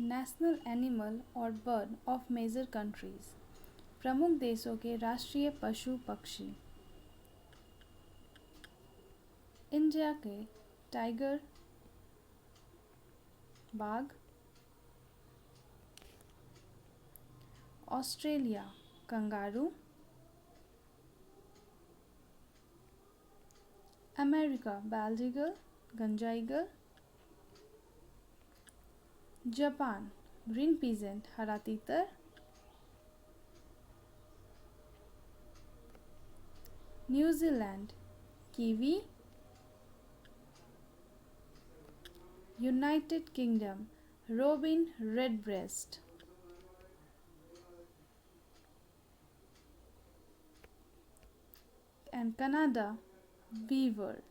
National animal और bird of major countries. प्रमुख देशों के राष्ट्रीय पशु पक्षी। इंडिया के टाइगर, बाघ। Australia kangaroo. America bald eagle, गंजा ईगल। जापान ग्रीन पीजेंट, हरा तीतर। New Zealand kiwi. United Kingdom robin redbreast. and Canada beaver।